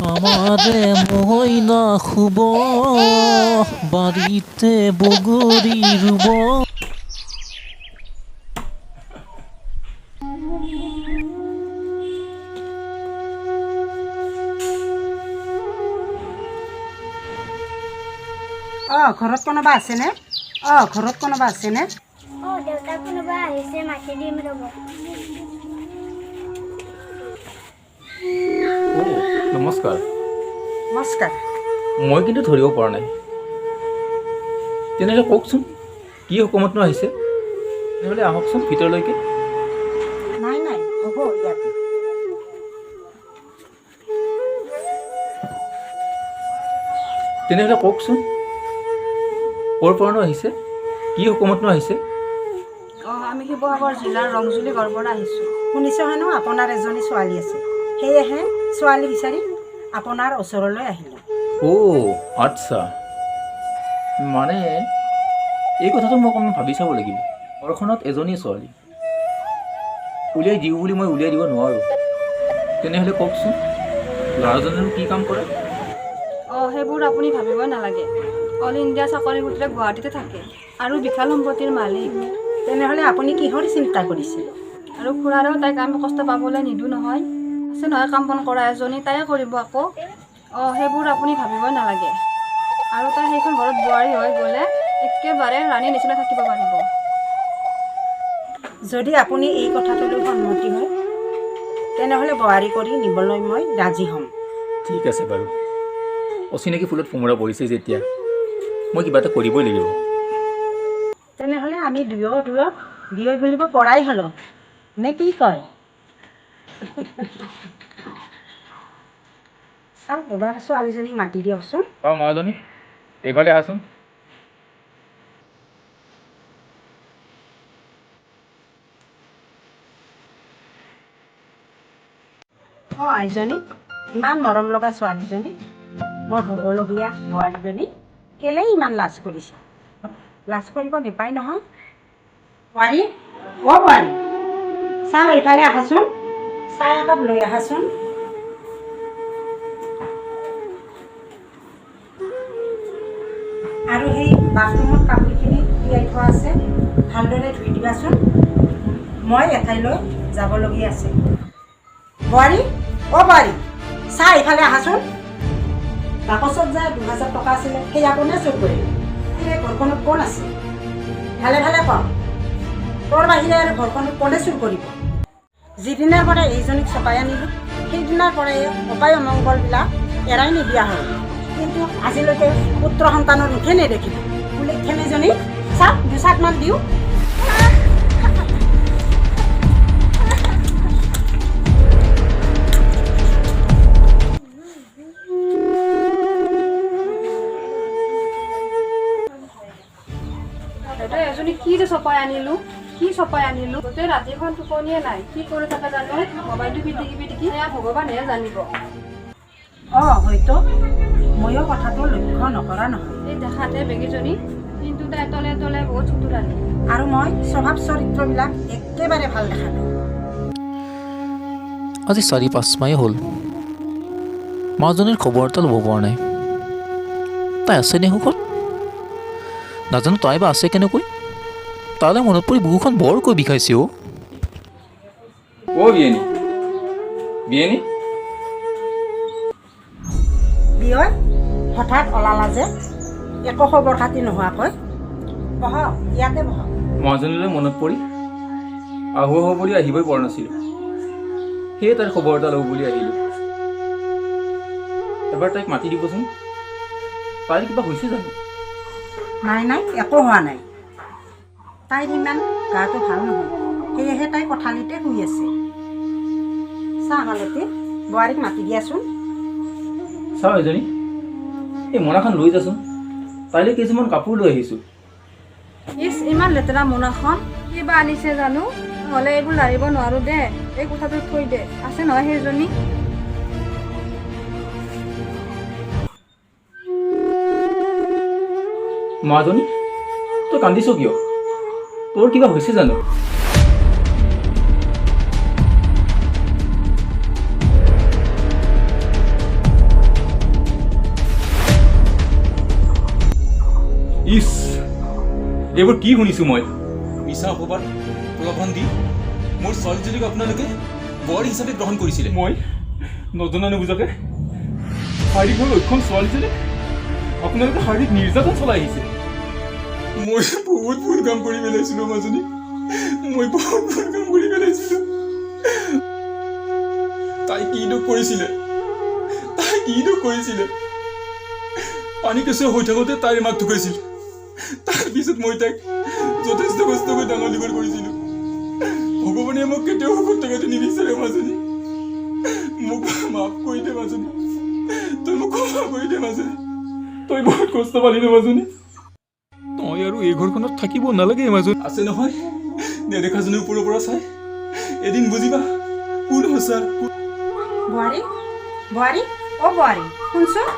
আমাৰে ময়না খুব বাড়িতে বগৰি ৰুব। ঘৰত কোনোবা আছেনে? ঘৰত কোনোবা আছেনে? দেউতা কোনোবা আহিছে, মাতি দিম ৰ'ব। নমস্কাৰ। নমস্কাৰ। মই কিন্তু ধৰিব পৰা নাই। তেনেহ'লে কওকচোন কি হুকুমতনো আহিছে? তেনেহ'লে আহকচোন ভিতৰলৈকে। নাই নাই, হ'ব ইয়াতে। তেনেহ'লে কওকচোন ক'ৰ পৰানো আহিছে, কি হুকুমতনো আহিছে? আমি শিৱসাগৰ জিলাৰ ৰংজুলি গাঁৱৰ পৰা আহিছোঁ। শুনিছোঁ হেনো আপোনাৰ এজনী ছোৱালী আছে, সেয়েহে ছোৱালী বিচাৰি আপোনাৰ ওচৰলৈ আহিলোঁ। আচ্ছা, মানে এই কথাটো মই অকণমান ভাবি চাব লাগিব। ঘৰখনত এজনী ছোৱালী উলিয়াই দিওঁ বুলি মই উলিয়াই দিব নোৱাৰোঁ। তেনেহ'লে কওকচোন ল'ৰাজনেনো কি কাম কৰে? সেইবোৰ আপুনি ভাবিবই নালাগে। অল ইণ্ডিয়া চাকৰি সূত্ৰে গুৱাহাটীতে থাকে আৰু বিশাল সম্পত্তিৰ মালিক। তেনেহ'লে আপুনি কিহৰ চিন্তা কৰিছে? আৰু খুৰাৰেও তাইক আমি কষ্ট পাবলৈ নিদিওঁ নহয়। আছে নহয় কাম বন কৰা এজনী, তাইয়ে কৰিব আকৌ। সেইবোৰ আপুনি ভাবিবই নালাগে। আৰু তাই সেইখন ঘৰত বোৱাৰী হৈ গ'লে একেবাৰে ৰাণীৰ নিচিনা থাকিব পাৰিব। যদি আপুনি এই কথাটোলৈ সন্মতি হয় তেনেহ'লে বোৱাৰী কৰি নিবলৈ মই ৰাজি হ'ম। ঠিক আছে বাৰু, অচিনাকি ফুলত কোমোৰা পৰিছে যেতিয়া মই কিবা এটা কৰিবই লাগিব। তেনেহ'লে আমি দুয়ো বিয়ৈ বুলিব পৰাই হ'লো, নে কি কয়? চাওক, এবাৰ ছোৱালীজনীক মাতি দিয়কচোন। মাজনী এইফালে আহাচোন। আইজনী, ইমান মৰম লগা ছোৱালীজনী, মোৰ হ'বলগীয়া বোৱাৰীজনী কেলেই ইমান লাজ কৰিছে? লাজ কৰিব নাপায় নহয়। বোৱাৰী, বোৱাৰী, চাহ এইফালে আহাচোন, চাহ একাপ লৈ আহাচোন। আৰু সেই বাথৰুমত কাপোৰখিনি তিয়াই থোৱা আছে, ভালদৰে ধুই দিবাচোন। মই এঠাইলৈ যাবলগীয়া আছে। বোৱাৰী, বোৱাৰী, চাহ এইফালে আহাচোন। বাকচত যে 2000 টকা আছিলে সেয়া কোনে চুৰ কৰিলে? সেই ঘৰখনত কোন আছে? ভালে ভালে কওঁ, তোৰ বাহিৰে আৰু ঘৰখনত কোনে চুৰ কৰিব? যিদিনাৰ পৰা এইজনীক চপাই আনিলোঁ সেইদিনাৰ পৰাই অপায় অমংগলবিলাক এৰাই নিদিয়া হ'ল। কিন্তু আজিলৈকে পুত্ৰ সন্তানৰ মুখে নেদেখিলোঁ। বোলে খেলিজনী চাওক, দুচাকমান দিওঁ। এজনী কি যে চপাই আনিলোঁ, গোটেই ৰাতিখন টোপনিয়ে নাই। কি কৰি থাকে জানো, মোবাইলটো পিটিকি সেয়া ভগৱানেহে জানিব। হয়তো ময়ো কথাটো লক্ষ্য নকৰা নহয়। এই দেখাতে বেগীজনী, কিন্তু তাই তলে তলে বহুত চতুৰালী। আৰু মই স্বভাৱ চৰিত্ৰবিলাক একেবাৰে ভাল দেখা নাই। আজি 4-5 মাহে হ'ল মাজনীৰ খবৰ এটা ল'ব পৰা নাই। তাই আছেনে সুখত? নাজানো তাই বা আছে কেনেকৈ। তালৈ মনত পৰি বুকুখন বৰকৈ বিষাইছে। বিয়েনী, বিয়েনী, বিয়য়, হঠাৎ ওলালা যে, একো খবৰ খাতি নোহোৱাকৈ? বহক, ইয়াতে বহক। মাজনীলৈ মনত পৰি আহো বুলি আহিবই পৰা নাছিলোঁ। সেয়ে তাইৰ খবৰ এটা ল'ব বুলি আহিলোঁ। এবাৰ তাইক মাতি দিবচোন। তাইৰ কিবা হৈছে জানো? নাই নাই, একো হোৱা নাই। তাইৰ ইমান গাটো ভাল নহয়, সেয়েহে তাই কোঠালিতে শুই আছে। চাহ মালতী, বোৱাৰীক মাতি দিয়াচোন। চাওঁ এজনী, এই মোনাখন লৈ যাচোন। তাইলৈ কিছুমান কাপোৰ লৈ আহিছোঁ। ইমান লেতেৰা মোনাখন কিবা আনিছে জানো? নহ'লে এইবোৰ লাৰিব নোৱাৰোঁ দে, এই কোঠাটোত থৈ দে। আছে নহয় সেইজনী। মাজনী, তই কান্দিছ কিয়? তোৰ কিবা হৈছে জানো? এইবোৰ কি শুনিছোঁ মই? মিছা অপবাদ প্ৰলোভন দি মোৰ ছোৱালীজনীক আপোনালোকে বৰ হিচাপে গ্ৰহণ কৰিছিলে। মই নজনা নুবুজাকে শাৰীৰিক লক্ষণ ছোৱালীজনীক আপোনালোকে শাৰীৰিক নিৰ্যাতন চলাই আহিছে। মই বহুত ভুল কাম কৰি পেলাইছিলোঁ মাজনী, মই বহুত ভুল কাম কৰি পেলাইছিলোঁ। তাই কি দুখ কৰিছিলে, পানী কেঁচুৱা হৈ থাকোঁতে তাইৰ মাক ঢুকাইছিল। তাৰপিছত মই তাইক যথেষ্ট কষ্ট কৰি ডাঙৰ দীঘল কৰিছিলোঁ। ভগৱানে মোক কেতিয়াও সুখত থকাটো নিবিচাৰে মাজনী। মোক মাফ কৰি দে মাজনী, তই মোক ক্ষমা কৰি দে মাজনী। তই বহুত কষ্ট পালি ন মাজনী। তই আৰু এই ঘৰখনত থাকিব নালাগে মাজনী। আছে নহয় নেদেখাজনীৰ ওপৰৰ পৰা চাই, এদিন বুজিবা কোন সঁচা। বোৱাৰী বোৱাৰী অ' বোৱাৰী শুনছোন।